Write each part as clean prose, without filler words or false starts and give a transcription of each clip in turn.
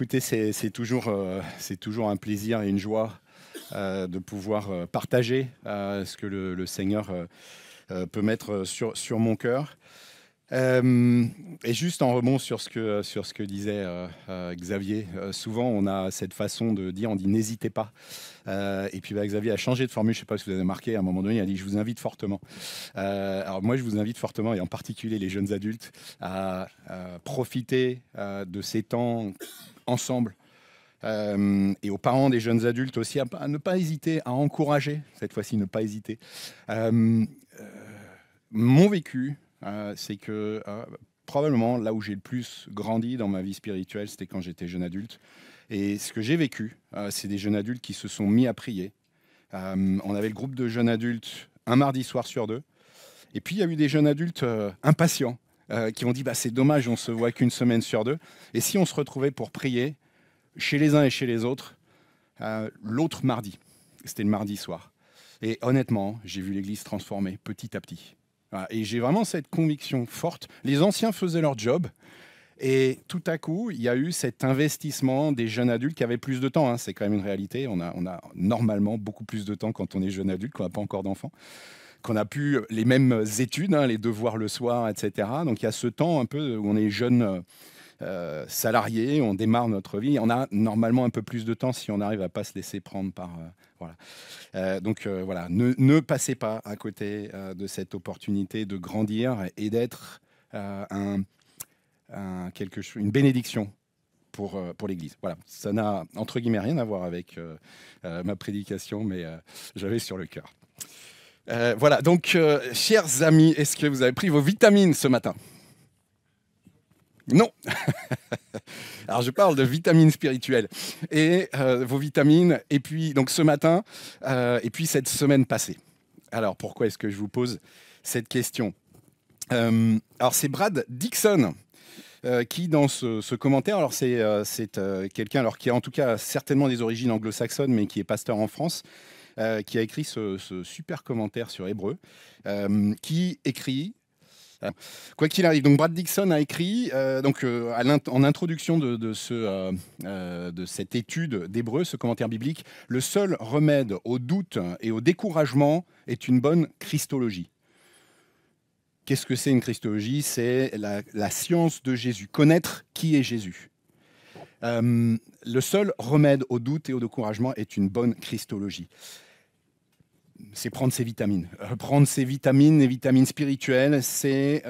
Écoutez, c'est toujours un plaisir et une joie de pouvoir partager ce que le Seigneur peut mettre sur mon cœur. Et juste en rebond sur ce que disait Xavier, souvent on a cette façon de dire, on dit n'hésitez pas. Et puis Xavier a changé de formule, je ne sais pas si vous avez remarqué, à un moment donné, il a dit je vous invite fortement. Alors moi je vous invite fortement, et en particulier les jeunes adultes, à profiter de ces temps ensemble. Et aux parents des jeunes adultes aussi, à ne pas hésiter, à encourager, cette fois-ci ne pas hésiter. Mon vécu, c'est que probablement là où j'ai le plus grandi dans ma vie spirituelle, c'était quand j'étais jeune adulte. Et ce que j'ai vécu, c'est des jeunes adultes qui se sont mis à prier. On avait le groupe de jeunes adultes un mardi soir sur deux. Et puis il y a eu des jeunes adultes impatients qui ont dit bah, c'est dommage, on se voit qu'une semaine sur deux. Et si on se retrouvait pour prier chez les uns et chez les autres, l'autre mardi, c'était le mardi soir. Et honnêtement, j'ai vu l'église transformer petit à petit. Voilà. Et j'ai vraiment cette conviction forte. Les anciens faisaient leur job. Et tout à coup, il y a eu cet investissement des jeunes adultes qui avaient plus de temps. Hein. C'est quand même une réalité. On a normalement beaucoup plus de temps quand on est jeune adulte, qu'on n'a pas encore d'enfants, qu'on a pu les mêmes études, hein, les devoirs le soir, etc. Donc il y a ce temps un peu où on est jeune salarié, on démarre notre vie. On a normalement un peu plus de temps si on arrive à pas se laisser prendre par... voilà. Donc voilà, ne passez pas à côté de cette opportunité de grandir et d'être une bénédiction pour l'Église. Voilà, ça n'a entre guillemets rien à voir avec ma prédication, mais j'avais sur le cœur. Voilà, donc chers amis, est-ce que vous avez pris vos vitamines ce matin? Non. Alors je parle de vitamines spirituelles et vos vitamines, et puis donc ce matin, et puis cette semaine passée. Alors pourquoi est-ce que je vous pose cette question? Alors c'est Brad Dixon qui dans ce commentaire, alors c'est quelqu'un alors qui a en tout cas certainement des origines anglo-saxonnes, mais qui est pasteur en France, qui a écrit ce super commentaire sur Hébreux, qui écrit. Quoi qu'il arrive, donc Brad Dixon a écrit en introduction de cette étude d'Hébreux, ce commentaire biblique, le seul remède au doute et au découragement est une bonne christologie. Qu'est-ce que c'est une christologie? C'est la science de Jésus, connaître qui est Jésus. Le seul remède au doute et au découragement est une bonne christologie. C'est prendre ses vitamines. Prendre ses vitamines, les vitamines spirituelles, c'est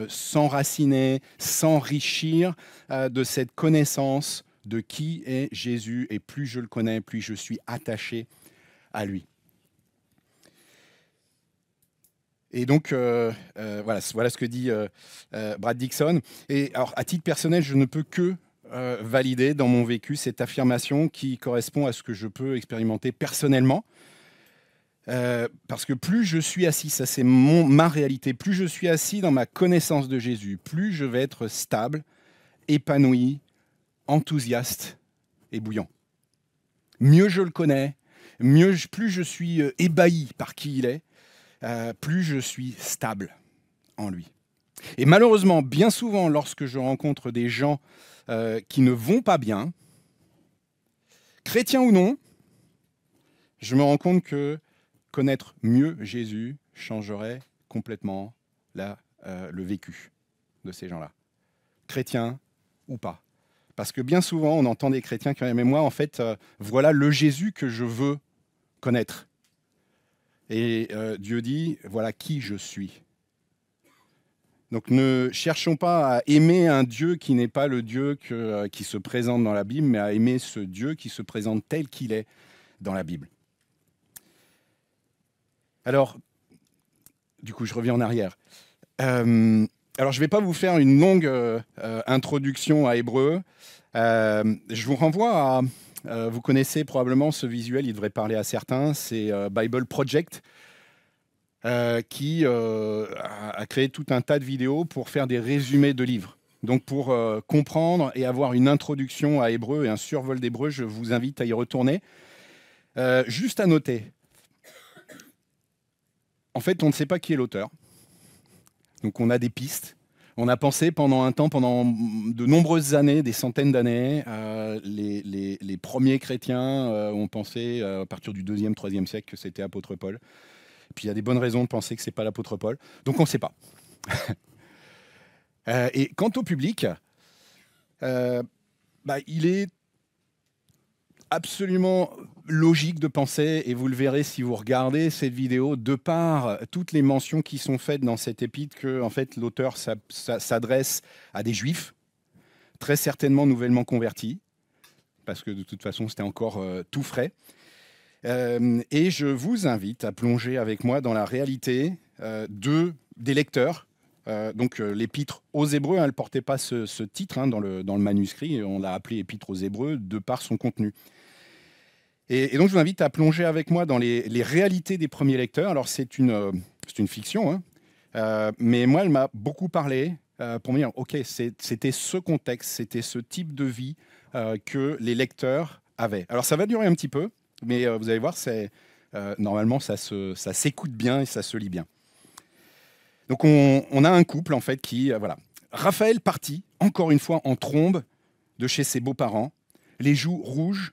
s'enraciner, s'enrichir de cette connaissance de qui est Jésus. Et plus je le connais, plus je suis attaché à lui. Et donc, voilà ce que dit Brad Dixon. Et alors, à titre personnel, je ne peux que valider dans mon vécu cette affirmation qui correspond à ce que je peux expérimenter personnellement. Parce que plus je suis assis, ça c'est ma réalité, plus je suis assis dans ma connaissance de Jésus, plus je vais être stable, épanoui, enthousiaste et bouillant. Mieux je le connais, plus je suis ébahi par qui il est, plus je suis stable en lui. Et malheureusement, bien souvent, lorsque je rencontre des gens qui ne vont pas bien, chrétiens ou non, je me rends compte que connaître mieux Jésus changerait complètement le vécu de ces gens-là, chrétiens ou pas. Parce que bien souvent, on entend des chrétiens qui disent « Mais moi, en fait, voilà le Jésus que je veux connaître. » Et Dieu dit « Voilà qui je suis. » Donc ne cherchons pas à aimer un Dieu qui n'est pas le Dieu qui se présente dans la Bible, mais à aimer ce Dieu qui se présente tel qu'il est dans la Bible. Alors, du coup, je reviens en arrière. Alors, je ne vais pas vous faire une longue introduction à Hébreux. Je vous renvoie à... vous connaissez probablement ce visuel, il devrait parler à certains. C'est Bible Project qui a créé tout un tas de vidéos pour faire des résumés de livres. Donc, pour comprendre et avoir une introduction à Hébreux et un survol d'Hébreux, je vous invite à y retourner. Juste à noter... En fait, on ne sait pas qui est l'auteur. Donc, on a des pistes. On a pensé pendant un temps, pendant de nombreuses années, des centaines d'années, les premiers chrétiens ont pensé à partir du 2e, 3e siècle que c'était apôtre Paul. Et puis il y a des bonnes raisons de penser que ce n'est pas l'apôtre Paul. Donc on ne sait pas. Et quant au public, il est absolument logique de penser, et vous le verrez si vous regardez cette vidéo, de par toutes les mentions qui sont faites dans cet épître, que en fait, l'auteur s'adresse à des juifs, très certainement nouvellement convertis, parce que de toute façon, c'était encore tout frais. Et je vous invite à plonger avec moi dans la réalité des lecteurs. L'épître aux Hébreux, elle ne portait pas ce titre dans le manuscrit, on l'a appelé épître aux Hébreux de par son contenu. Et donc je vous invite à plonger avec moi dans les réalités des premiers lecteurs. Alors c'est une fiction, mais moi elle m'a beaucoup parlé pour me dire, ok, c'était ce contexte, c'était ce type de vie que les lecteurs avaient. Alors ça va durer un petit peu, mais vous allez voir, normalement ça s'écoute bien et ça se lit bien. Donc on a un couple en fait qui, voilà. Raphaël partit, encore une fois en trombe, de chez ses beaux-parents, les joues rouges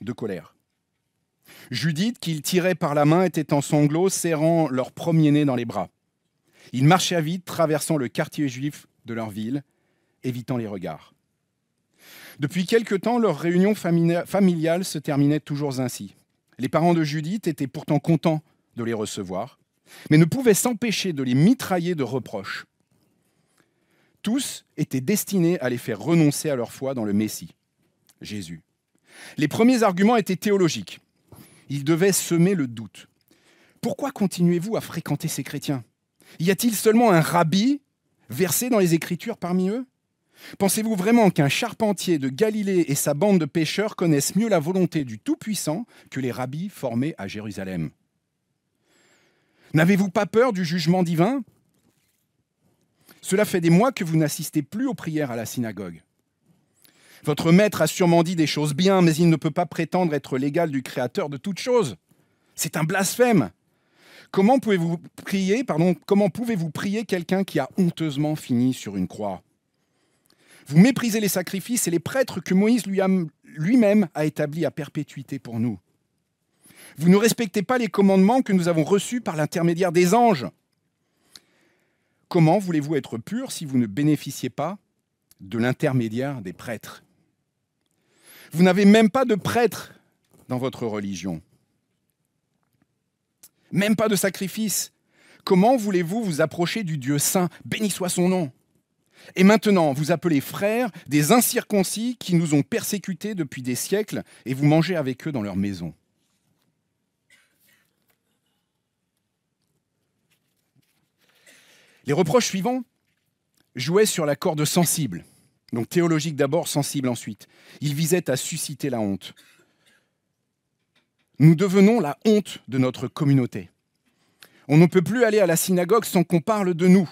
de colère. Judith, qu'il tirait par la main, était en sanglots, serrant leur premier-né dans les bras. Ils marchaient vite, traversant le quartier juif de leur ville, évitant les regards. Depuis quelque temps, leur réunion familiale se terminait toujours ainsi. Les parents de Judith étaient pourtant contents de les recevoir, mais ne pouvaient s'empêcher de les mitrailler de reproches. Tous étaient destinés à les faire renoncer à leur foi dans le Messie, Jésus. Les premiers arguments étaient théologiques. Ils devaient semer le doute. Pourquoi continuez-vous à fréquenter ces chrétiens? Y a-t-il seulement un rabbi versé dans les Écritures parmi eux? Pensez-vous vraiment qu'un charpentier de Galilée et sa bande de pêcheurs connaissent mieux la volonté du Tout-Puissant que les rabbis formés à Jérusalem? N'avez-vous pas peur du jugement divin? Cela fait des mois que vous n'assistez plus aux prières à la synagogue. Votre maître a sûrement dit des choses bien, mais il ne peut pas prétendre être l'égal du Créateur de toutes choses. C'est un blasphème. Comment pouvez-vous prier quelqu'un qui a honteusement fini sur une croix? Vous méprisez les sacrifices et les prêtres que Moïse lui-même a établis à perpétuité pour nous. Vous ne respectez pas les commandements que nous avons reçus par l'intermédiaire des anges. Comment voulez-vous être pur si vous ne bénéficiez pas de l'intermédiaire des prêtres? Vous n'avez même pas de prêtre dans votre religion. Même pas de sacrifice. Comment voulez-vous vous approcher du Dieu saint? Béni soit son nom. Et maintenant, vous appelez frères des incirconcis qui nous ont persécutés depuis des siècles et vous mangez avec eux dans leur maison. Les reproches suivants jouaient sur la corde sensible. Donc théologique d'abord, sensible ensuite. Il visait à susciter la honte. Nous devenons la honte de notre communauté. On ne peut plus aller à la synagogue sans qu'on parle de nous.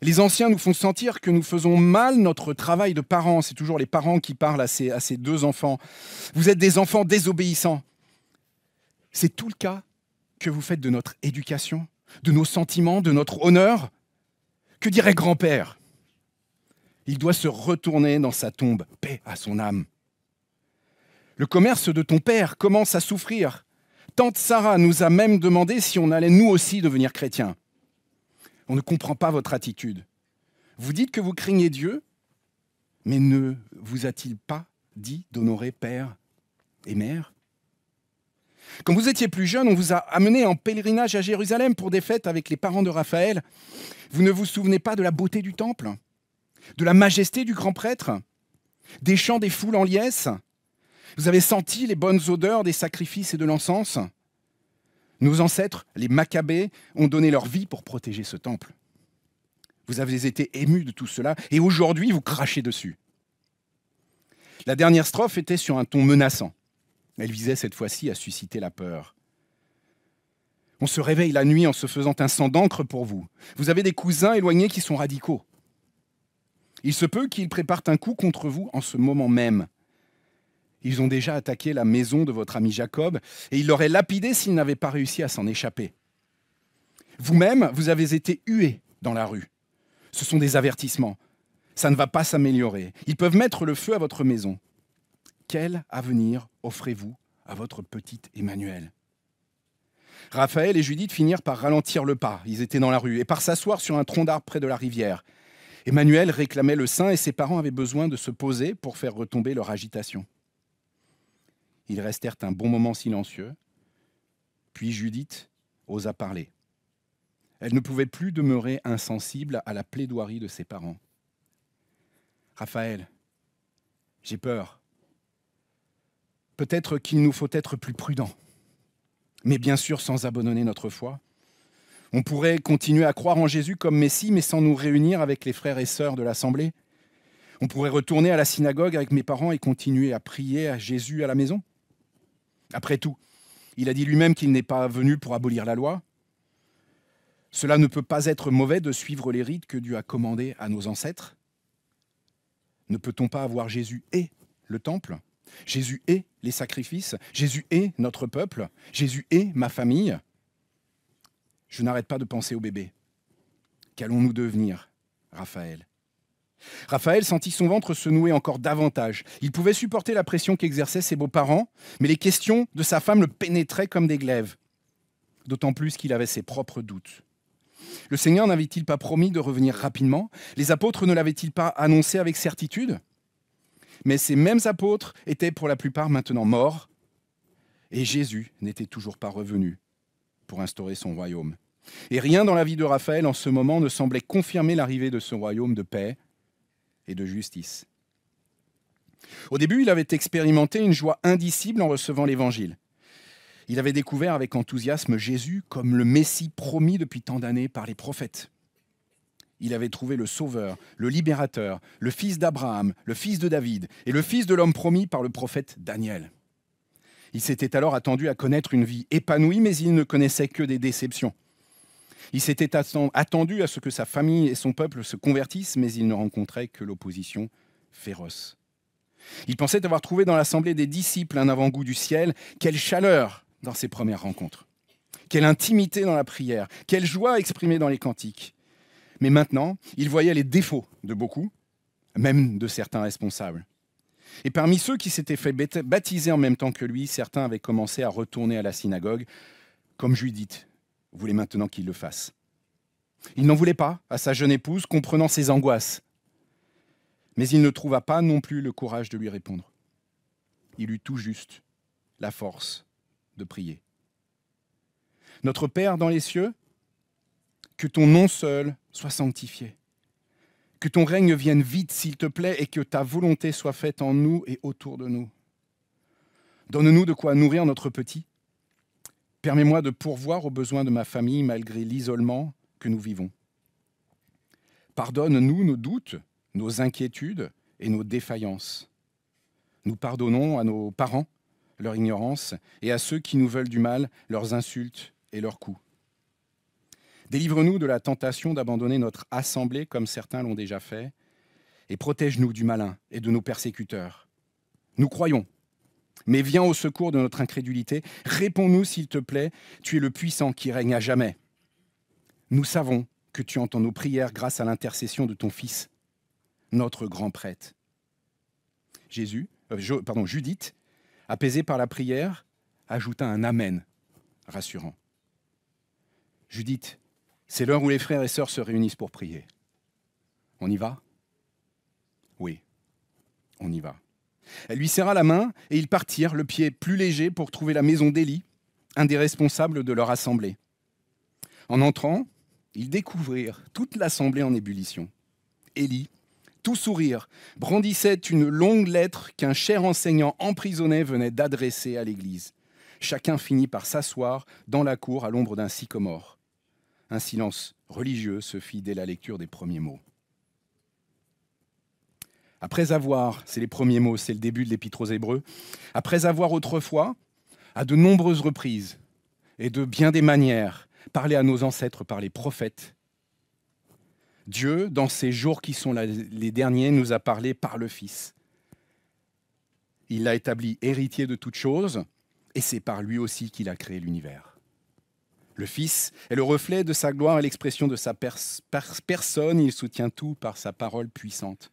Les anciens nous font sentir que nous faisons mal notre travail de parents. C'est toujours les parents qui parlent à ces deux enfants. Vous êtes des enfants désobéissants. C'est tout le cas que vous faites de notre éducation, de nos sentiments, de notre honneur. Que dirait grand-père? Il doit se retourner dans sa tombe, paix à son âme. Le commerce de ton père commence à souffrir. Tante Sarah nous a même demandé si on allait nous aussi devenir chrétiens. On ne comprend pas votre attitude. Vous dites que vous craignez Dieu, mais ne vous a-t-il pas dit d'honorer père et mère? Quand vous étiez plus jeune, on vous a amené en pèlerinage à Jérusalem pour des fêtes avec les parents de Raphaël. Vous ne vous souvenez pas de la beauté du temple, de la majesté du grand prêtre, des chants des foules en liesse? Vous avez senti les bonnes odeurs des sacrifices et de l'encens? Nos ancêtres, les Maccabées, ont donné leur vie pour protéger ce temple. Vous avez été émus de tout cela et aujourd'hui, vous crachez dessus. La dernière strophe était sur un ton menaçant. Elle visait cette fois-ci à susciter la peur. On se réveille la nuit en se faisant un sang d'encre pour vous. Vous avez des cousins éloignés qui sont radicaux. Il se peut qu'ils préparent un coup contre vous en ce moment même. Ils ont déjà attaqué la maison de votre ami Jacob et ils l'auraient lapidé s'ils n'avaient pas réussi à s'en échapper. Vous-même, vous avez été hués dans la rue. Ce sont des avertissements. Ça ne va pas s'améliorer. Ils peuvent mettre le feu à votre maison. Quel avenir offrez-vous à votre petite Emmanuel? Raphaël et Judith finirent par ralentir le pas, ils étaient dans la rue, et par s'asseoir sur un tronc d'arbre près de la rivière. Emmanuel réclamait le sein et ses parents avaient besoin de se poser pour faire retomber leur agitation. Ils restèrent un bon moment silencieux, puis Judith osa parler. Elle ne pouvait plus demeurer insensible à la plaidoirie de ses parents. « Raphaël, j'ai peur. Peut-être qu'il nous faut être plus prudents, mais bien sûr sans abandonner notre foi. On pourrait continuer à croire en Jésus comme Messie, mais sans nous réunir avec les frères et sœurs de l'Assemblée. On pourrait retourner à la synagogue avec mes parents et continuer à prier à Jésus à la maison. Après tout, il a dit lui-même qu'il n'est pas venu pour abolir la loi. Cela ne peut pas être mauvais de suivre les rites que Dieu a commandés à nos ancêtres. Ne peut-on pas avoir Jésus et le temple ? Jésus est les sacrifices, Jésus est notre peuple, Jésus est ma famille. Je n'arrête pas de penser au bébé. Qu'allons-nous devenir, Raphaël ? Raphaël sentit son ventre se nouer encore davantage. Il pouvait supporter la pression qu'exerçaient ses beaux-parents, mais les questions de sa femme le pénétraient comme des glaives. D'autant plus qu'il avait ses propres doutes. Le Seigneur n'avait-il pas promis de revenir rapidement ? Les apôtres ne l'avaient-ils pas annoncé avec certitude ? Mais ces mêmes apôtres étaient pour la plupart maintenant morts, et Jésus n'était toujours pas revenu pour instaurer son royaume. Et rien dans la vie de Raphaël en ce moment ne semblait confirmer l'arrivée de ce royaume de paix et de justice. Au début, il avait expérimenté une joie indicible en recevant l'Évangile. Il avait découvert avec enthousiasme Jésus comme le Messie promis depuis tant d'années par les prophètes. Il avait trouvé le Sauveur, le Libérateur, le fils d'Abraham, le fils de David et le fils de l'homme promis par le prophète Daniel. Il s'était alors attendu à connaître une vie épanouie, mais il ne connaissait que des déceptions. Il s'était attendu à ce que sa famille et son peuple se convertissent, mais il ne rencontrait que l'opposition féroce. Il pensait avoir trouvé dans l'assemblée des disciples un avant-goût du ciel. Quelle chaleur dans ses premières rencontres. Quelle intimité dans la prière. Quelle joie exprimée dans les cantiques. Mais maintenant, il voyait les défauts de beaucoup, même de certains responsables. Et parmi ceux qui s'étaient fait baptiser en même temps que lui, certains avaient commencé à retourner à la synagogue, comme Judith voulait maintenant qu'il le fasse. Il n'en voulait pas à sa jeune épouse, comprenant ses angoisses. Mais il ne trouva pas non plus le courage de lui répondre. Il eut tout juste la force de prier. Notre Père dans les cieux, que ton nom seul soit sanctifié. Que ton règne vienne vite, s'il te plaît, et que ta volonté soit faite en nous et autour de nous. Donne-nous de quoi nourrir notre petit. Permets-moi de pourvoir aux besoins de ma famille malgré l'isolement que nous vivons. Pardonne-nous nos doutes, nos inquiétudes et nos défaillances. Nous pardonnons à nos parents leur ignorance et à ceux qui nous veulent du mal, leurs insultes et leurs coups. Délivre-nous de la tentation d'abandonner notre assemblée comme certains l'ont déjà fait et protège-nous du malin et de nos persécuteurs. Nous croyons, mais viens au secours de notre incrédulité. Réponds-nous s'il te plaît, tu es le puissant qui règne à jamais. Nous savons que tu entends nos prières grâce à l'intercession de ton Fils, notre grand prêtre. Judith, apaisée par la prière, ajouta un Amen rassurant. Judith, c'est l'heure où les frères et sœurs se réunissent pour prier. On y va ? Oui, on y va. Elle lui serra la main et ils partirent, le pied plus léger, pour trouver la maison d'Élie, un des responsables de leur assemblée. En entrant, ils découvrirent toute l'assemblée en ébullition. Élie, tout sourire, brandissait une longue lettre qu'un cher enseignant emprisonné venait d'adresser à l'Église. Chacun finit par s'asseoir dans la cour à l'ombre d'un sycomore. Un silence religieux se fit dès la lecture des premiers mots. Après avoir, c'est les premiers mots, c'est le début de l'Épître aux Hébreux, après avoir autrefois, à de nombreuses reprises et de bien des manières, parlé à nos ancêtres par les prophètes, Dieu, dans ces jours qui sont les derniers, nous a parlé par le Fils. Il l'a établi héritier de toutes choses, et c'est par lui aussi qu'il a créé l'univers. Le Fils est le reflet de sa gloire et l'expression de sa personne. Il soutient tout par sa parole puissante.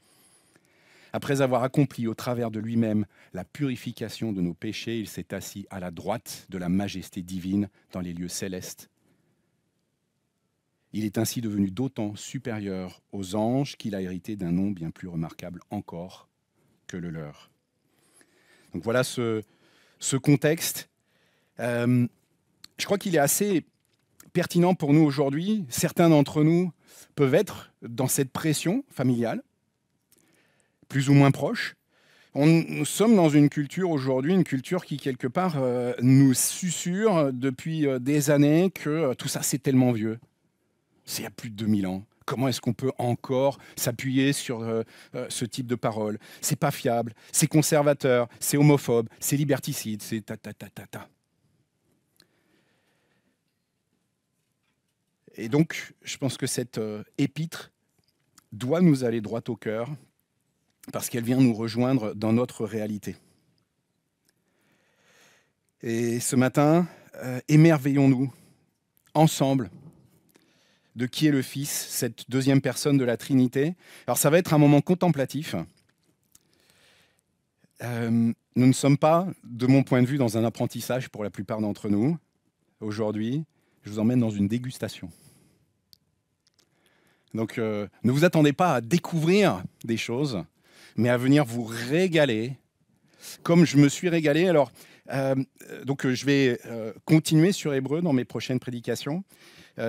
Après avoir accompli au travers de lui-même la purification de nos péchés, il s'est assis à la droite de la majesté divine dans les lieux célestes. Il est ainsi devenu d'autant supérieur aux anges qu'il a hérité d'un nom bien plus remarquable encore que le leur. Donc voilà ce contexte. Je crois qu'il est assez pertinent pour nous aujourd'hui. Certains d'entre nous peuvent être dans cette pression familiale, plus ou moins proche. Nous sommes dans une culture aujourd'hui, une culture qui quelque part nous susurre depuis des années que tout ça c'est tellement vieux. C'est il y a plus de 2000 ans. Comment est-ce qu'on peut encore s'appuyer sur ce type de paroles? C'est pas fiable, c'est conservateur, c'est homophobe, c'est liberticide, c'est ta. Et donc, je pense que cette épître doit nous aller droit au cœur parce qu'elle vient nous rejoindre dans notre réalité. Et ce matin, émerveillons-nous ensemble de qui est le Fils, cette deuxième personne de la Trinité. Alors ça va être un moment contemplatif. Nous ne sommes pas, de mon point de vue, dans un apprentissage pour la plupart d'entre nous. Aujourd'hui, je vous emmène dans une dégustation. Donc ne vous attendez pas à découvrir des choses, mais à venir vous régaler, comme je me suis régalé. Alors, je vais continuer sur Hébreu dans mes prochaines prédications.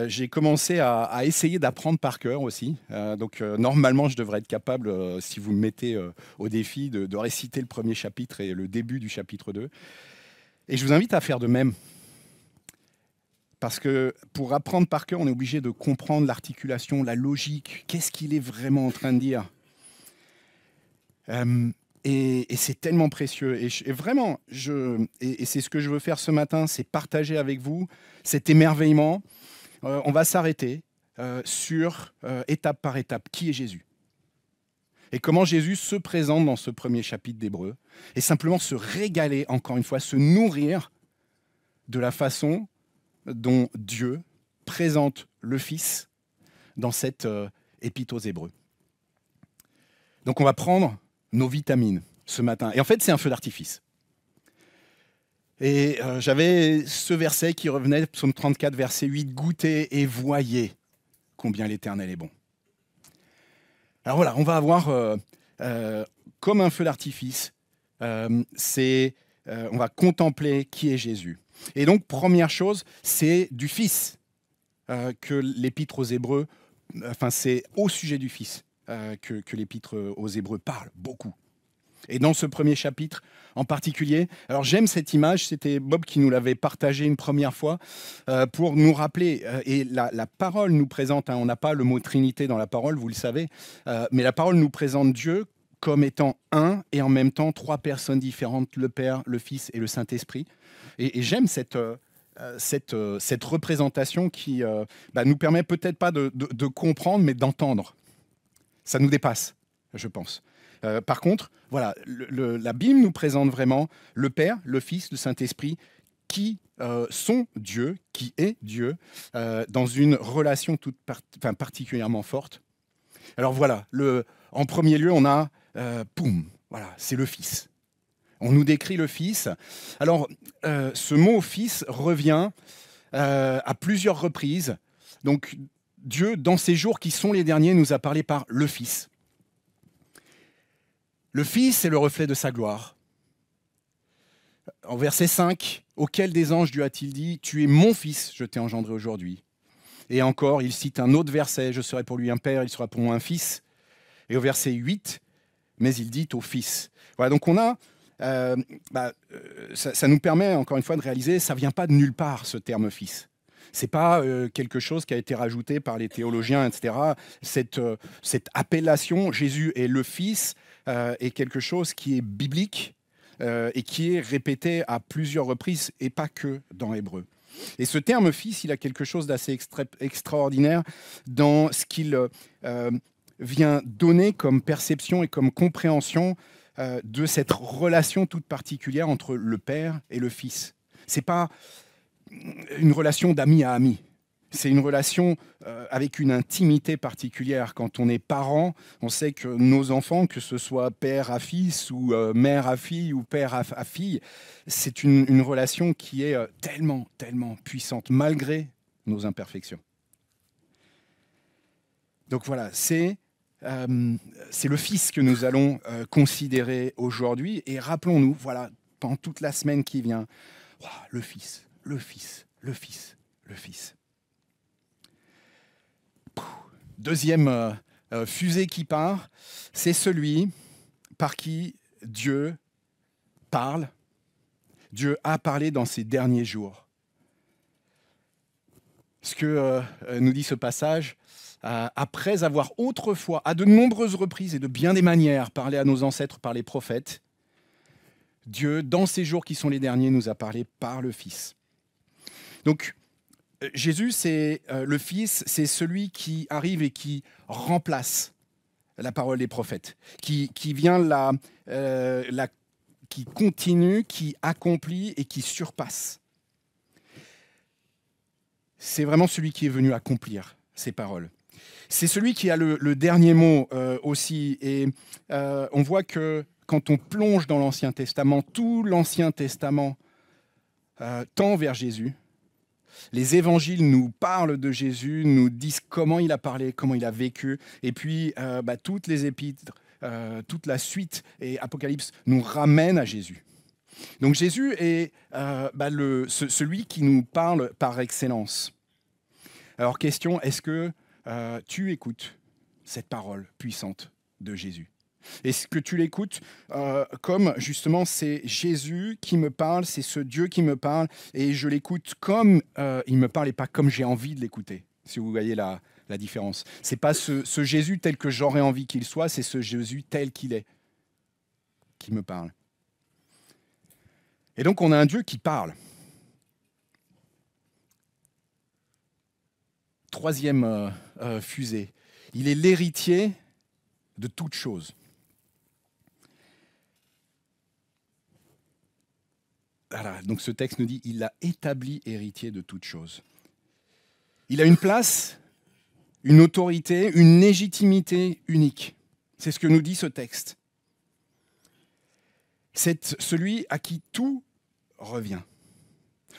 J'ai commencé à essayer d'apprendre par cœur aussi. Normalement, je devrais être capable, si vous me mettez au défi, de réciter le premier chapitre et le début du chapitre 2. Et je vous invite à faire de même. Parce que pour apprendre par cœur, on est obligé de comprendre l'articulation, la logique. Qu'est-ce qu'il est vraiment en train de dire? Et c'est tellement précieux. Et c'est ce que je veux faire ce matin, c'est partager avec vous cet émerveillement. On va s'arrêter sur, étape par étape, qui est Jésus. Et comment Jésus se présente dans ce premier chapitre d'Hébreux. Et simplement se régaler, encore une fois, se nourrir de la façon dont Dieu présente le Fils dans cette épître aux Hébreux. Donc on va prendre nos vitamines ce matin. Et en fait, c'est un feu d'artifice. Et j'avais ce verset qui revenait, psaume 34, verset 8, « Goûtez et voyez combien l'Éternel est bon. » Alors voilà, on va avoir comme un feu d'artifice, on va contempler qui est Jésus. Et donc, première chose, c'est du Fils que l'Épître aux Hébreux, c'est au sujet du Fils que l'Épître aux Hébreux parle beaucoup. Et dans ce premier chapitre en particulier, alors j'aime cette image, c'était Bob qui nous l'avait partagée une première fois, pour nous rappeler, et la parole nous présente, on n'a pas le mot Trinité dans la parole, vous le savez, mais la parole nous présente Dieu comme étant un et en même temps trois personnes différentes, le Père, le Fils et le Saint-Esprit. Et j'aime cette représentation qui nous permet peut-être pas de comprendre, mais d'entendre. Ça nous dépasse, je pense. Par contre, voilà, la Bible nous présente vraiment le Père, le Fils, le Saint-Esprit, qui sont Dieu, qui est Dieu, dans une relation particulièrement forte. Alors voilà, en premier lieu, on a, voilà, c'est le Fils. On nous décrit le Fils. Alors, ce mot Fils revient à plusieurs reprises. Donc, Dieu, dans ces jours qui sont les derniers, nous a parlé par le Fils. Le Fils est le reflet de sa gloire. En verset 5, « Auquel des anges Dieu a-t-il dit, tu es mon Fils, je t'ai engendré aujourd'hui. » Et encore, il cite un autre verset, « Je serai pour lui un père, il sera pour moi un fils. » Et au verset 8, « Mais il dit au Fils. » Voilà, donc on a... ça nous permet encore une fois de réaliser, ça ne vient pas de nulle part ce terme fils. Ce n'est pas quelque chose qui a été rajouté par les théologiens, etc. Cette appellation, Jésus est le Fils, est quelque chose qui est biblique et qui est répété à plusieurs reprises et pas que dans Hébreu. Et ce terme fils, il a quelque chose d'assez extraordinaire dans ce qu'il vient donner comme perception et comme compréhension de cette relation toute particulière entre le Père et le Fils. C'est pas une relation d'ami à ami. C'est une relation avec une intimité particulière. Quand on est parent, on sait que nos enfants, que ce soit père à fils ou mère à fille ou père à fille, c'est une relation qui est tellement, tellement puissante, malgré nos imperfections. Donc voilà, c'est le Fils que nous allons considérer aujourd'hui. Et rappelons-nous, voilà, pendant toute la semaine qui vient, le Fils, le Fils, le Fils, le Fils. Deuxième fusée qui part, c'est celui par qui Dieu parle. Dieu a parlé dans ces derniers jours. Ce que nous dit ce passage, après avoir autrefois, à de nombreuses reprises et de bien des manières, parlé à nos ancêtres par les prophètes, Dieu, dans ces jours qui sont les derniers, nous a parlé par le Fils. Donc, Jésus, c'est le Fils, c'est celui qui arrive et qui remplace la parole des prophètes, qui vient qui continue, qui accomplit et qui surpasse. C'est vraiment celui qui est venu accomplir ces paroles. C'est celui qui a le dernier mot aussi. Et on voit que quand on plonge dans l'Ancien Testament, tout l'Ancien Testament tend vers Jésus. Les évangiles nous parlent de Jésus, nous disent comment il a parlé, comment il a vécu. Et puis, toutes les épîtres, toute la suite et Apocalypse nous ramènent à Jésus. Donc Jésus est celui qui nous parle par excellence. Alors question, est-ce que tu écoutes cette parole puissante de Jésus? Est-ce que tu l'écoutes comme justement c'est Jésus qui me parle, c'est ce Dieu qui me parle, et je l'écoute comme il me parle et pas comme j'ai envie de l'écouter, si vous voyez la différence. Ce n'est pas ce Jésus tel que j'aurais envie qu'il soit, c'est ce Jésus tel qu'il est qui me parle. Et donc on a un Dieu qui parle. Troisième fusée, il est l'héritier de toutes choses. Voilà, donc ce texte nous dit il l'a établi héritier de toutes choses. Il a une place, une autorité, une légitimité unique. C'est ce que nous dit ce texte. C'est celui à qui tout revient.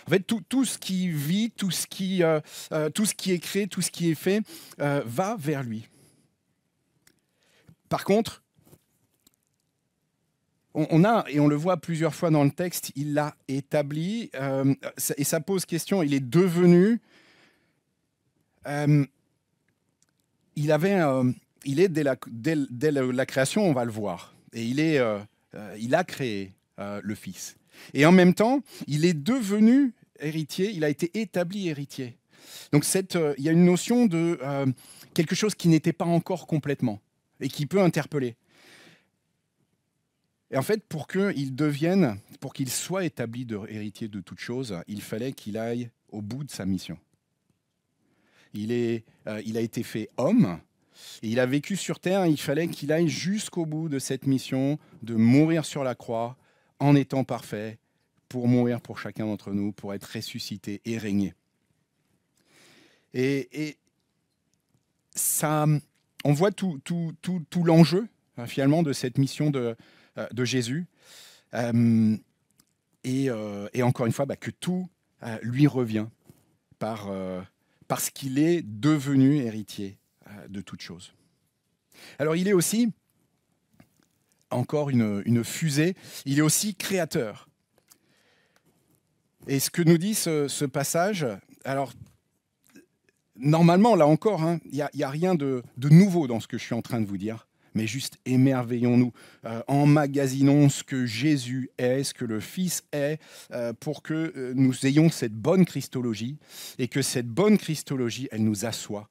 En fait, tout ce qui vit, tout ce qui est créé, tout ce qui est fait, va vers lui. Par contre, on a, et on le voit plusieurs fois dans le texte, il l'a établi, et ça pose question, il est devenu, il est dès la création, on va le voir, et il a créé le Fils. Et en même temps, il est devenu héritier, il a été établi héritier. Donc il y a une notion de quelque chose qui n'était pas encore complètement, et qui peut interpeller. Et en fait, pour qu'il soit établi héritier de toutes choses, il fallait qu'il aille au bout de sa mission. Il a été fait homme, et il a vécu sur terre, et il fallait qu'il aille jusqu'au bout de cette mission, de mourir sur la croix, en étant parfait, pour mourir pour chacun d'entre nous, pour être ressuscité et régner. Et ça, on voit tout l'enjeu, finalement, de cette mission de Jésus, et encore une fois, que tout lui revient parce qu'il est devenu héritier de toutes choses. Alors il est aussi, encore une fusée, il est aussi créateur. Et ce que nous dit ce passage, alors normalement, là encore, il n'y a rien de nouveau dans ce que je suis en train de vous dire. Mais juste émerveillons-nous, emmagasinons ce que Jésus est, ce que le Fils est, pour que nous ayons cette bonne Christologie, et que cette bonne Christologie, elle nous assoit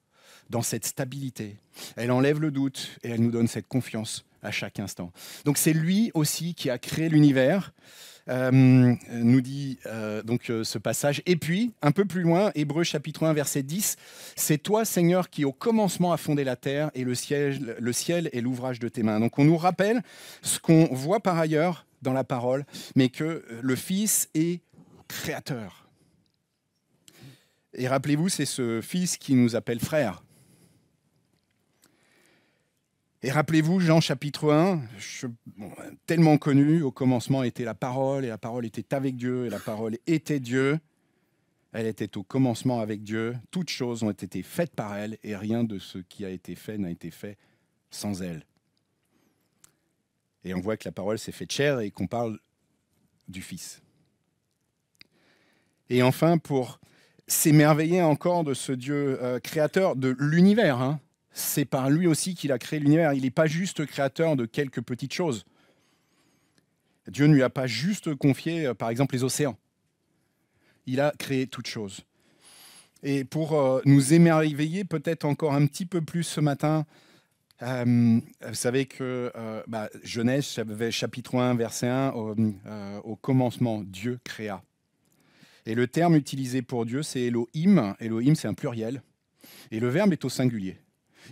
dans cette stabilité. Elle enlève le doute et elle nous donne cette confiance à chaque instant. Donc c'est lui aussi qui a créé l'univers, nous dit ce passage. Et puis, un peu plus loin, Hébreux chapitre 1, verset 10, « C'est toi, Seigneur, qui au commencement a fondé la terre, et le ciel est l'ouvrage de tes mains. » Donc on nous rappelle ce qu'on voit par ailleurs dans la parole, mais que le Fils est créateur. Et rappelez-vous, c'est ce Fils qui nous appelle frères. Et rappelez-vous, Jean chapitre 1, tellement connu, au commencement était la parole, et la parole était avec Dieu, et la parole était Dieu. Elle était au commencement avec Dieu. Toutes choses ont été faites par elle, et rien de ce qui a été fait n'a été fait sans elle. Et on voit que la parole s'est faite chair et qu'on parle du Fils. Et enfin, pour s'émerveiller encore de ce Dieu créateur de l'univers, hein, c'est par lui aussi qu'il a créé l'univers. Il n'est pas juste créateur de quelques petites choses. Dieu ne lui a pas juste confié, par exemple, les océans. Il a créé toutes choses. Et pour nous émerveiller peut-être encore un petit peu plus ce matin, vous savez que Genèse, chapitre 1, verset 1, au commencement, Dieu créa. Et le terme utilisé pour Dieu, c'est Elohim. Elohim, c'est un pluriel. Et le verbe est au singulier.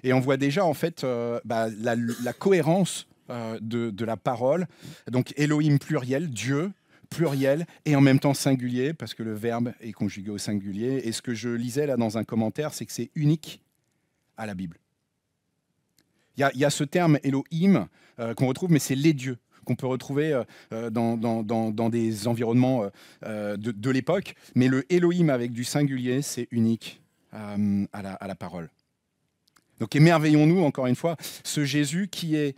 Et on voit déjà en fait la cohérence de la parole. Donc Elohim pluriel, Dieu pluriel, et en même temps singulier, parce que le verbe est conjugué au singulier. Et ce que je lisais là dans un commentaire, c'est que c'est unique à la Bible. Il y a ce terme Elohim qu'on retrouve, mais c'est les dieux qu'on peut retrouver dans des environnements de l'époque. Mais le Elohim avec du singulier, c'est unique à la parole. Donc émerveillons-nous encore une fois, ce Jésus qui est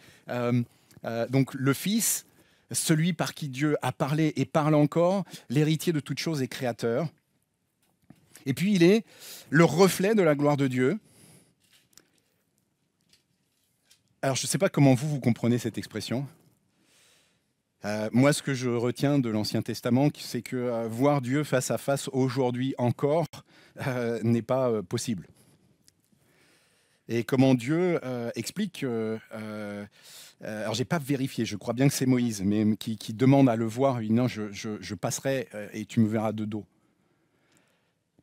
donc le Fils, celui par qui Dieu a parlé et parle encore, l'héritier de toutes choses et créateur. Et puis il est le reflet de la gloire de Dieu. Alors je ne sais pas comment vous comprenez cette expression. Moi, ce que je retiens de l'Ancien Testament, c'est que voir Dieu face à face aujourd'hui encore n'est pas possible. Et comment Dieu explique, alors j'ai pas vérifié, je crois bien que c'est Moïse, mais qui demande à le voir, il dit non, je passerai et tu me verras de dos.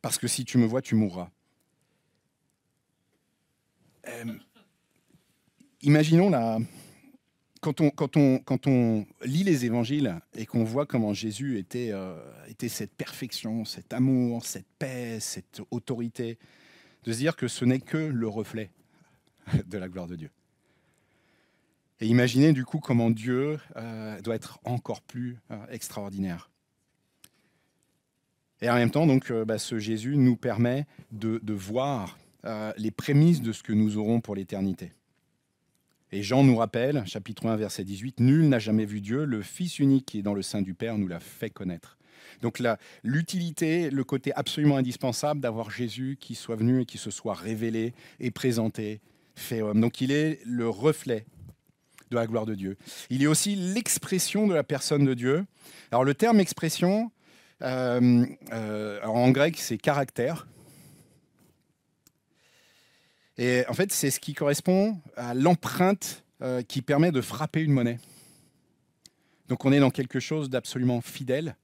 Parce que si tu me vois, tu mourras. Imaginons quand on lit les évangiles et qu'on voit comment Jésus était cette perfection, cet amour, cette paix, cette autorité, de se dire que ce n'est que le reflet de la gloire de Dieu. Et imaginez du coup comment Dieu doit être encore plus extraordinaire. Et en même temps, donc, ce Jésus nous permet de voir les prémices de ce que nous aurons pour l'éternité. Et Jean nous rappelle, chapitre 1, verset 18, « Nul n'a jamais vu Dieu, le Fils unique qui est dans le sein du Père nous l'a fait connaître. » Donc l'utilité, le côté absolument indispensable d'avoir Jésus qui soit venu et qui se soit révélé et présenté, fait homme. Donc il est le reflet de la gloire de Dieu. Il est aussi l'expression de la personne de Dieu. Alors le terme expression, en grec, c'est caractère. Et en fait, c'est ce qui correspond à l'empreinte qui permet de frapper une monnaie. Donc on est dans quelque chose d'absolument fidèle,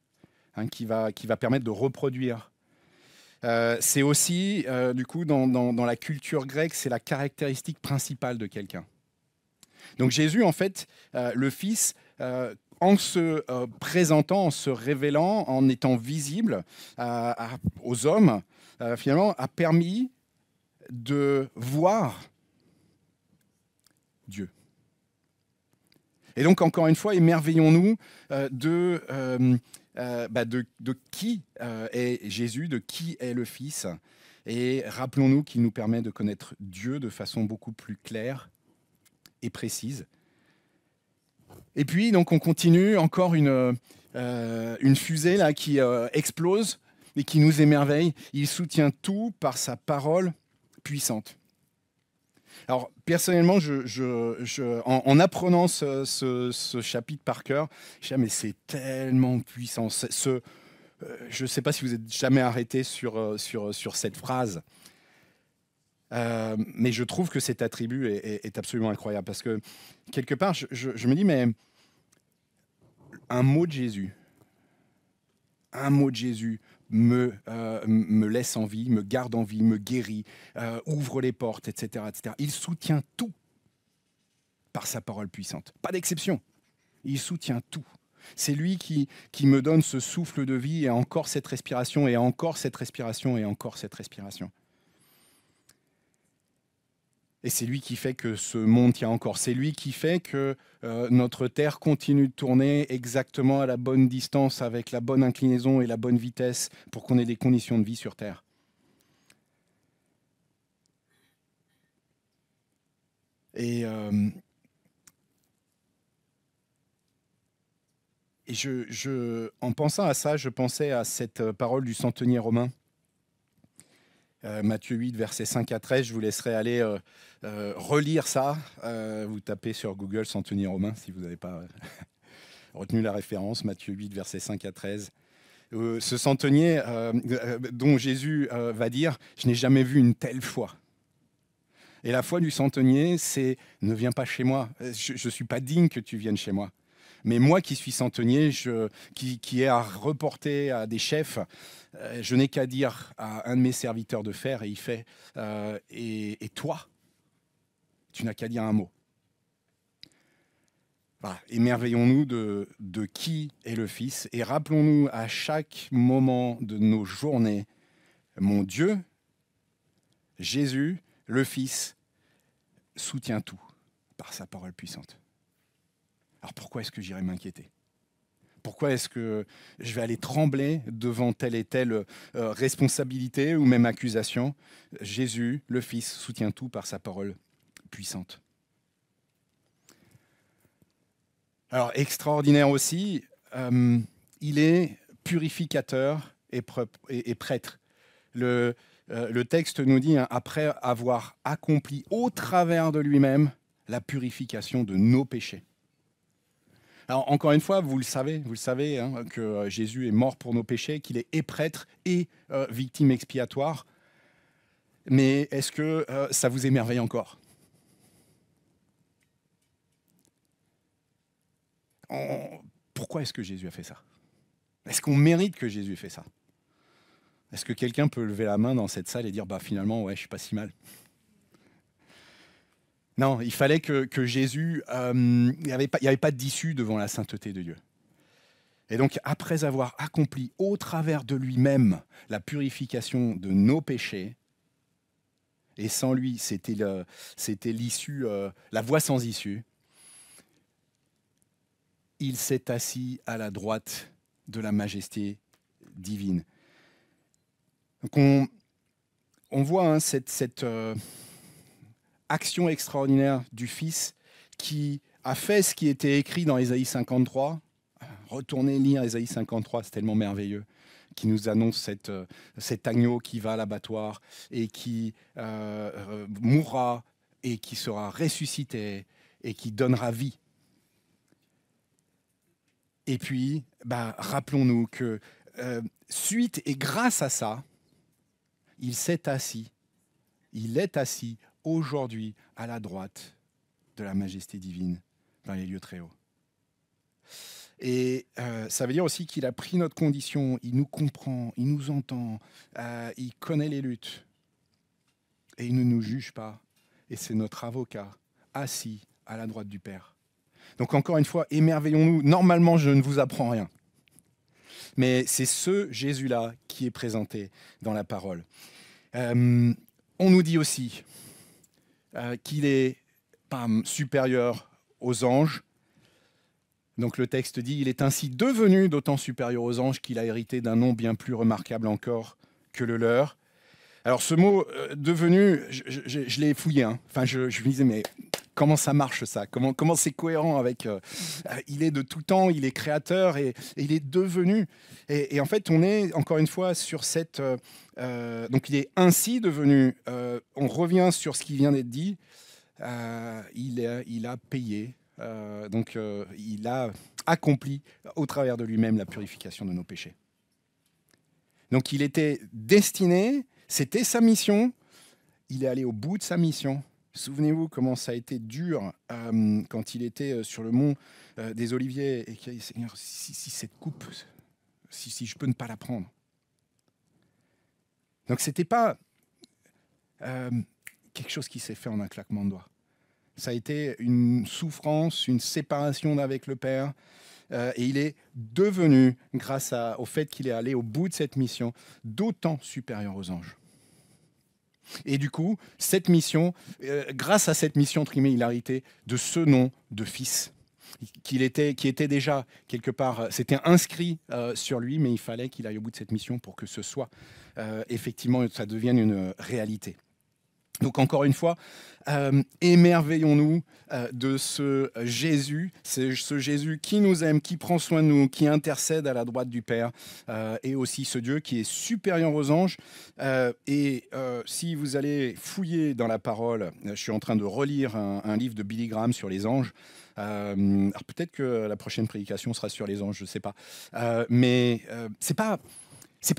hein, qui va permettre de reproduire. C'est aussi, du coup, dans la culture grecque, c'est la caractéristique principale de quelqu'un. Donc Jésus, en fait, le Fils, en se présentant, en se révélant, en étant visible aux hommes, finalement, a permis de voir Dieu. Et donc, encore une fois, émerveillons-nous de qui est Jésus, de qui est le Fils. Et rappelons-nous qu'il nous permet de connaître Dieu de façon beaucoup plus claire et précise. Et puis, donc, on continue encore une fusée là, qui explose et qui nous émerveille. Il soutient tout par sa parole puissante. Alors, personnellement, en apprenant ce chapitre par cœur, je me dis, mais c'est tellement puissant. Je ne sais pas si vous êtes jamais arrêté sur cette phrase, mais je trouve que cet attribut est absolument incroyable. Parce que, quelque part, je me dis, mais un mot de Jésus me laisse en vie, me garde en vie, me guérit, ouvre les portes, etc., etc. Il soutient tout par sa parole puissante. Pas d'exception. Il soutient tout. C'est lui qui me donne ce souffle de vie et encore cette respiration et encore cette respiration et encore cette respiration. Et c'est lui qui fait que ce monde tient encore. C'est lui qui fait que notre Terre continue de tourner exactement à la bonne distance, avec la bonne inclinaison et la bonne vitesse pour qu'on ait des conditions de vie sur Terre. Et en pensant à ça, je pensais à cette parole du centenier romain. Matthieu 8, versets 5 à 13, je vous laisserai aller relire ça. Vous tapez sur Google centenier romain si vous n'avez pas retenu la référence, Matthieu 8, versets 5 à 13. Ce centenier dont Jésus va dire « Je n'ai jamais vu une telle foi ». Et la foi du centenier, c'est « Ne viens pas chez moi, je ne suis pas digne que tu viennes chez moi ». Mais moi qui suis centenier, qui ai à reporter à des chefs, je n'ai qu'à dire à un de mes serviteurs de faire, et il fait et toi, tu n'as qu'à dire un mot. Voilà. Émerveillons-nous de qui est le Fils, et rappelons-nous à chaque moment de nos journées, mon Dieu, Jésus, le Fils, soutient tout par sa parole puissante. Alors pourquoi est-ce que j'irai m'inquiéter ? Pourquoi est-ce que je vais aller trembler devant telle et telle responsabilité ou même accusation ? Jésus, le Fils, soutient tout par sa parole puissante. Alors, extraordinaire aussi, il est purificateur et prêtre. Le texte nous dit, hein, après avoir accompli au travers de lui-même la purification de nos péchés. Alors, encore une fois, vous le savez hein, que Jésus est mort pour nos péchés, qu'il est et prêtre et victime expiatoire. Mais est-ce que ça vous émerveille encore ? Pourquoi est-ce que Jésus a fait ça ? Est-ce qu'on mérite que Jésus ait fait ça ? Est-ce que quelqu'un peut lever la main dans cette salle et dire bah, finalement, ouais, je suis pas si mal ? Non, il fallait que Jésus, il n'y avait pas d'issue devant la sainteté de Dieu. Et donc, après avoir accompli au travers de lui-même la purification de nos péchés, et sans lui, c'était l'issue, la voie sans issue, il s'est assis à la droite de la majesté divine. Donc on voit hein, cette action extraordinaire du Fils qui a fait ce qui était écrit dans Ésaïe 53. Retournez lire Ésaïe 53, c'est tellement merveilleux, qui nous annonce cet agneau qui va à l'abattoir et qui mourra et qui sera ressuscité et qui donnera vie. Et puis, rappelons-nous que suite et grâce à ça, il est assis aujourd'hui à la droite de la majesté divine dans les lieux très hauts. Et ça veut dire aussi qu'il a pris notre condition, il nous comprend, il nous entend, il connaît les luttes. Et il ne nous juge pas. Et c'est notre avocat assis à la droite du Père. Donc encore une fois, émerveillons-nous. Normalement, je ne vous apprends rien. Mais c'est ce Jésus-là qui est présenté dans la parole. On nous dit aussi qu'il est supérieur aux anges. Donc le texte dit, il est ainsi devenu d'autant supérieur aux anges qu'il a hérité d'un nom bien plus remarquable encore que le leur. Alors ce mot devenu, je l'ai fouillé. Hein. Enfin, je me disais, mais comment ça marche ça ? Comment c'est cohérent avec... il est de tout temps, il est créateur et il est devenu. Et en fait, on est encore une fois sur cette... donc il est ainsi devenu. On revient sur ce qui vient d'être dit. Il a payé. Donc il a accompli au travers de lui-même la purification de nos péchés. Donc il était destiné, c'était sa mission, il est allé au bout de sa mission. Souvenez-vous comment ça a été dur quand il était sur le mont des Oliviers et qu'il a dit, Seigneur, si cette coupe, si je peux ne pas la prendre. Donc c'était pas quelque chose qui s'est fait en un claquement de doigts. Ça a été une souffrance, une séparation avec le Père. et il est devenu, grâce au fait qu'il est allé au bout de cette mission, d'autant supérieur aux anges. Et du coup, cette mission, grâce à cette mission, entre il a hérité de ce nom de fils qui était déjà quelque part, c'était inscrit sur lui, mais il fallait qu'il aille au bout de cette mission pour que ce soit effectivement, ça devienne une réalité. Donc encore une fois, émerveillons-nous de ce Jésus qui nous aime, qui prend soin de nous, qui intercède à la droite du Père, et aussi ce Dieu qui est supérieur aux anges. Si vous allez fouiller dans la parole, je suis en train de relire un livre de Billy Graham sur les anges. Alors peut-être que la prochaine prédication sera sur les anges, je ne sais pas. Mais c'est pas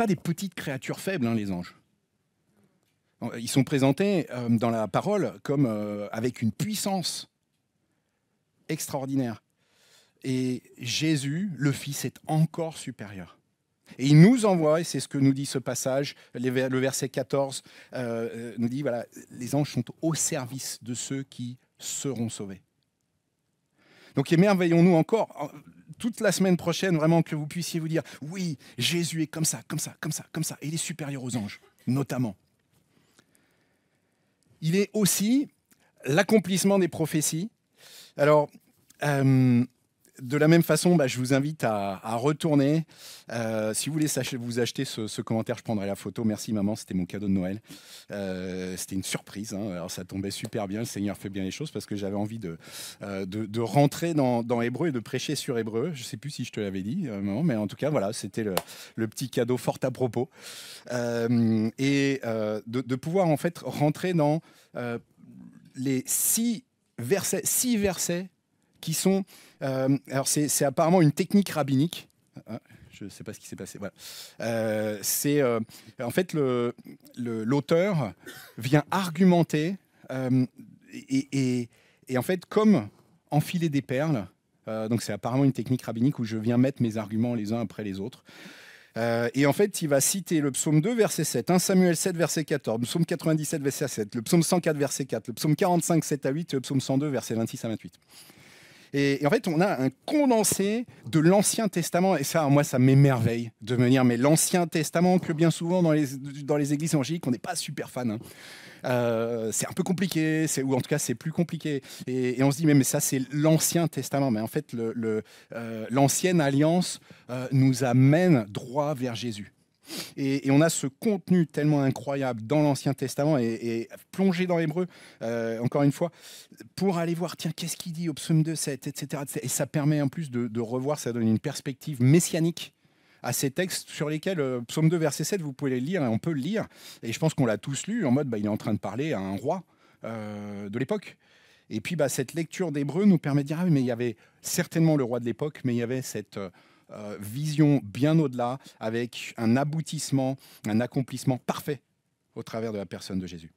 des petites créatures faibles, hein, les anges. Ils sont présentés dans la parole comme avec une puissance extraordinaire. Et Jésus, le Fils, est encore supérieur. Et il nous envoie, et c'est ce que nous dit ce passage, le verset 14, nous dit, voilà, les anges sont au service de ceux qui seront sauvés. Donc émerveillons-nous encore, toute la semaine prochaine, vraiment que vous puissiez vous dire, oui, Jésus est comme ça, comme ça, comme ça, comme ça, et il est supérieur aux anges, notamment. Il est aussi l'accomplissement des prophéties. Alors, de la même façon, je vous invite à retourner. Si vous voulez vous acheter ce commentaire, je prendrai la photo. Merci maman, c'était mon cadeau de Noël. C'était une surprise, hein. Alors ça tombait super bien, le Seigneur fait bien les choses parce que j'avais envie de rentrer dans Hébreu et de prêcher sur Hébreu. Je ne sais plus si je te l'avais dit, maman, mais en tout cas, voilà, c'était le petit cadeau fort à propos. De pouvoir en fait rentrer dans les 6 versets qui sont... alors c'est apparemment une technique rabbinique. Je ne sais pas ce qui s'est passé. Voilà. En fait, l'auteur vient argumenter et en fait, comme enfiler des perles. Donc c'est apparemment une technique rabbinique où je viens mettre mes arguments les uns après les autres. Et en fait, il va citer le psaume 2, verset 7, 1 Samuel 7, verset 14, le psaume 97, verset 7, le psaume 104, verset 4, le psaume 45, 7 à 8, et le psaume 102, verset 26 à 28. Et en fait, on a un condensé de l'Ancien Testament. Et ça, moi, ça m'émerveille de me dire, mais l'Ancien Testament, que bien souvent dans les églises évangéliques, on n'est pas super fan. Hein. C'est un peu compliqué, ou en tout cas, c'est plus compliqué. Et on se dit, mais ça, c'est l'Ancien Testament. Mais en fait, l'Ancienne Alliance nous amène droit vers Jésus. Et on a ce contenu tellement incroyable dans l'Ancien Testament et plongé dans l'Hébreu, encore une fois, pour aller voir, tiens, qu'est-ce qu'il dit au psaume 2, 7, etc. Et ça permet en plus de revoir, ça donne une perspective messianique à ces textes sur lesquels, psaume 2, verset 7, vous pouvez les lire, et on peut le lire. Et je pense qu'on l'a tous lu en mode, il est en train de parler à un roi de l'époque. Et puis, cette lecture d'Hébreu nous permet de dire, ah oui, mais il y avait certainement le roi de l'époque, mais il y avait cette... vision bien au-delà, avec un aboutissement, un accomplissement parfait au travers de la personne de Jésus.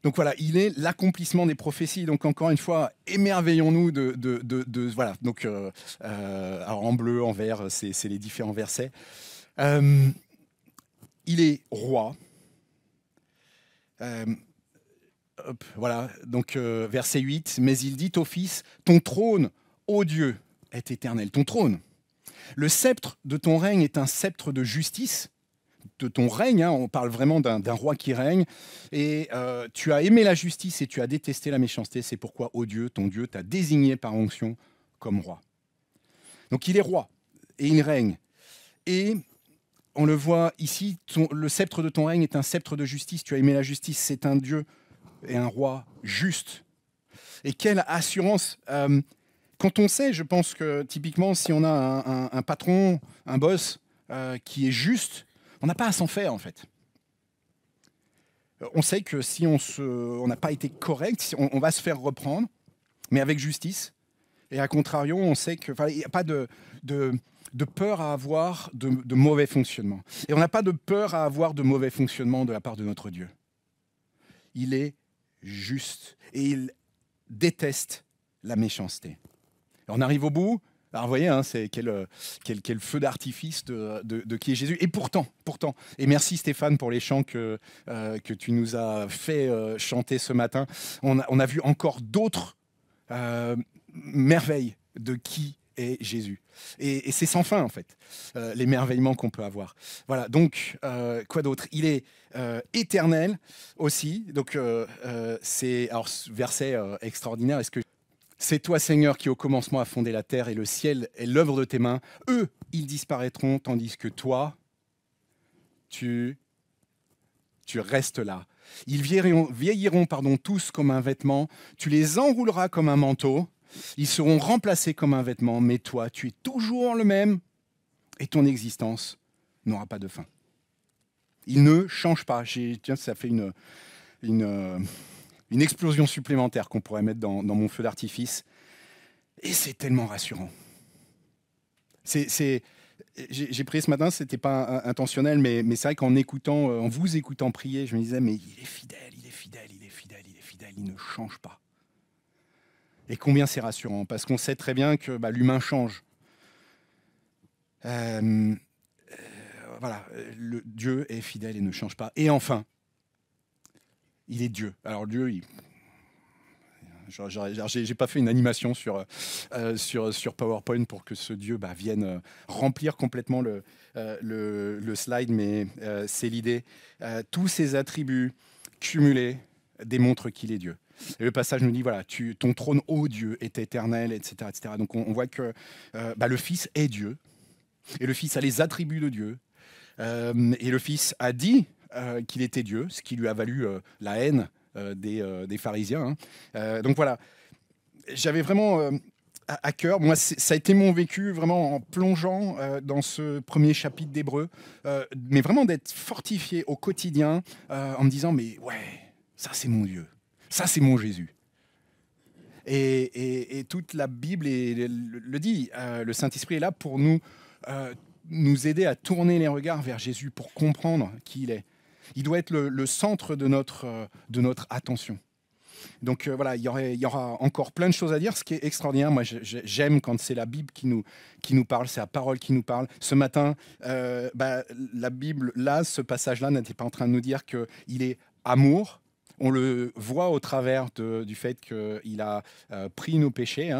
Donc voilà, il est l'accomplissement des prophéties. Donc encore une fois, émerveillons-nous voilà. Donc alors en bleu, en vert, c'est les différents versets. Il est roi. Voilà. Donc verset 8. Mais il dit au Fils, ton trône, ô Dieu, est éternel, ton trône. Le sceptre de ton règne est un sceptre de justice. De ton règne, hein, on parle vraiment d'un roi qui règne. Et tu as aimé la justice et tu as détesté la méchanceté. C'est pourquoi, ô Dieu, ton Dieu t'a désigné par onction comme roi. Donc il est roi et il règne. Et on le voit ici, le sceptre de ton règne est un sceptre de justice. Tu as aimé la justice, c'est un Dieu et un roi juste. Et quelle assurance quand on sait, je pense que typiquement, si on a un patron, un boss qui est juste, on n'a pas à s'en faire en fait. On sait que si on n'a pas été correct, on va se faire reprendre, mais avec justice. Et à contrario, on sait qu'il n'y a pas de peur à avoir de mauvais fonctionnement. Et on n'a pas de peur à avoir de mauvais fonctionnement de la part de notre Dieu. Il est juste et il déteste la méchanceté. On arrive au bout. Alors vous voyez, hein, c'est quel feu d'artifice de qui est Jésus. Et pourtant, et merci Stéphane pour les chants que tu nous as fait chanter ce matin, on a vu encore d'autres merveilles de qui est Jésus. Et c'est sans fin, en fait, l'émerveillement qu'on peut avoir. Voilà, donc, quoi d'autre? Il est éternel aussi. Donc, c'est, alors, ce verset extraordinaire. Est-ce que c'est toi, Seigneur, qui au commencement a fondé la terre et le ciel est l'œuvre de tes mains. Eux, ils disparaîtront, tandis que toi, tu restes là. Ils vieilliront, tous comme un vêtement. Tu les enrouleras comme un manteau. Ils seront remplacés comme un vêtement. Mais toi, tu es toujours le même et ton existence n'aura pas de fin. Il ne change pas. Tiens, ça fait une explosion supplémentaire qu'on pourrait mettre dans mon feu d'artifice. Et c'est tellement rassurant. J'ai prié ce matin, c'était pas intentionnel, mais c'est vrai qu'en écoutant, en vous écoutant prier, je me disais, mais il est fidèle, il est fidèle, il est fidèle, il est fidèle, il ne change pas. Et combien c'est rassurant, parce qu'on sait très bien que l'humain change. Voilà, le Dieu est fidèle et ne change pas. Et enfin, il est Dieu. Alors Dieu, j'ai pas fait une animation sur PowerPoint pour que ce Dieu vienne remplir complètement le slide, mais c'est l'idée. Tous ces attributs cumulés démontrent qu'il est Dieu. Et le passage nous dit, voilà, ton trône, ô Dieu, est éternel, etc. etc. Donc on voit que le Fils est Dieu, et le Fils a les attributs de Dieu, et le Fils a dit qu'il était Dieu, ce qui lui a valu la haine des pharisiens. Donc voilà, j'avais vraiment à cœur, moi ça a été mon vécu vraiment en plongeant dans ce premier chapitre d'Hébreux, mais vraiment d'être fortifié au quotidien en me disant, mais ouais, ça c'est mon Dieu, ça c'est mon Jésus. Et toute la Bible le dit, le Saint-Esprit est là pour nous aider à tourner les regards vers Jésus, pour comprendre qui il est. Il doit être le centre de notre attention. Donc voilà, il y aura encore plein de choses à dire. Ce qui est extraordinaire, moi j'aime quand c'est la Bible qui nous parle, c'est la parole qui nous parle. Ce matin, la Bible, là, ce passage-là n'était pas en train de nous dire qu'il est amour. On le voit au travers du fait qu'il a pris nos péchés,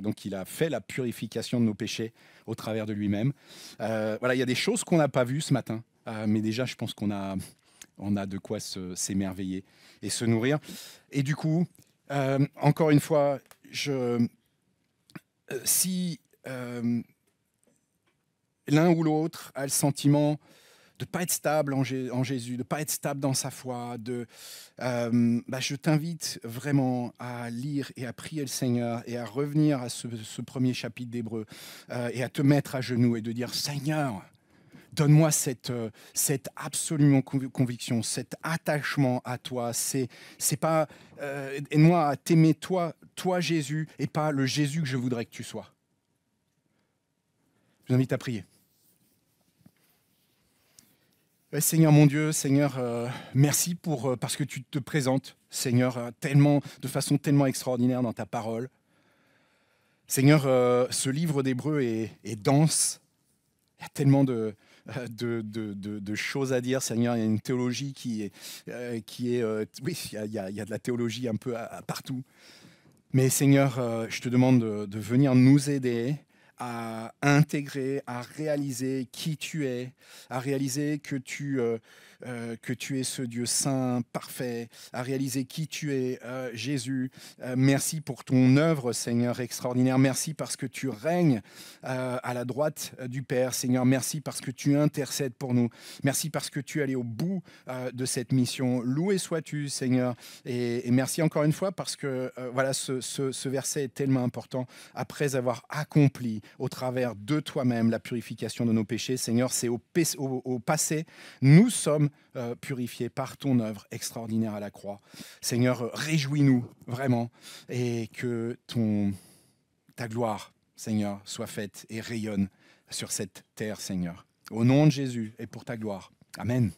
donc il a fait la purification de nos péchés au travers de lui-même. Voilà, il y a des choses qu'on n'a pas vues ce matin, mais déjà je pense qu'on a de quoi s'émerveiller et se nourrir. Et du coup, encore une fois, si l'un ou l'autre a le sentiment de ne pas être stable en Jésus, de ne pas être stable dans sa foi, je t'invite vraiment à lire et à prier le Seigneur et à revenir à ce premier chapitre d'Hébreux et à te mettre à genoux et de dire, Seigneur, donne-moi cette absolument conviction, cet attachement à toi. C'est pas aide-moi à t'aimer toi Jésus, et pas le Jésus que je voudrais que tu sois. Je vous invite à prier. Seigneur mon Dieu, Seigneur, merci parce que tu te présentes, Seigneur, de façon tellement extraordinaire dans ta parole. Seigneur, ce livre d'Hébreux est dense. Il y a tellement de choses à dire, Seigneur. Il y a une théologie qui est oui, il y a de la théologie un peu partout. Mais Seigneur, je te demande de venir nous aider à intégrer, à réaliser qui tu es, à réaliser que tu es ce Dieu saint, parfait, à réaliser qui tu es, Jésus. Merci pour ton œuvre, Seigneur, extraordinaire. Merci parce que tu règnes à la droite du Père, Seigneur. Merci parce que tu intercèdes pour nous. Merci parce que tu es allé au bout de cette mission. Loué sois-tu, Seigneur. Et merci encore une fois parce que voilà, ce verset est tellement important. Après avoir accompli au travers de toi-même la purification de nos péchés, Seigneur, c'est au passé, nous sommes purifiés par ton œuvre extraordinaire à la croix. Seigneur, réjouis-nous vraiment et que ta gloire, Seigneur, soit faite et rayonne sur cette terre, Seigneur. Au nom de Jésus et pour ta gloire. Amen.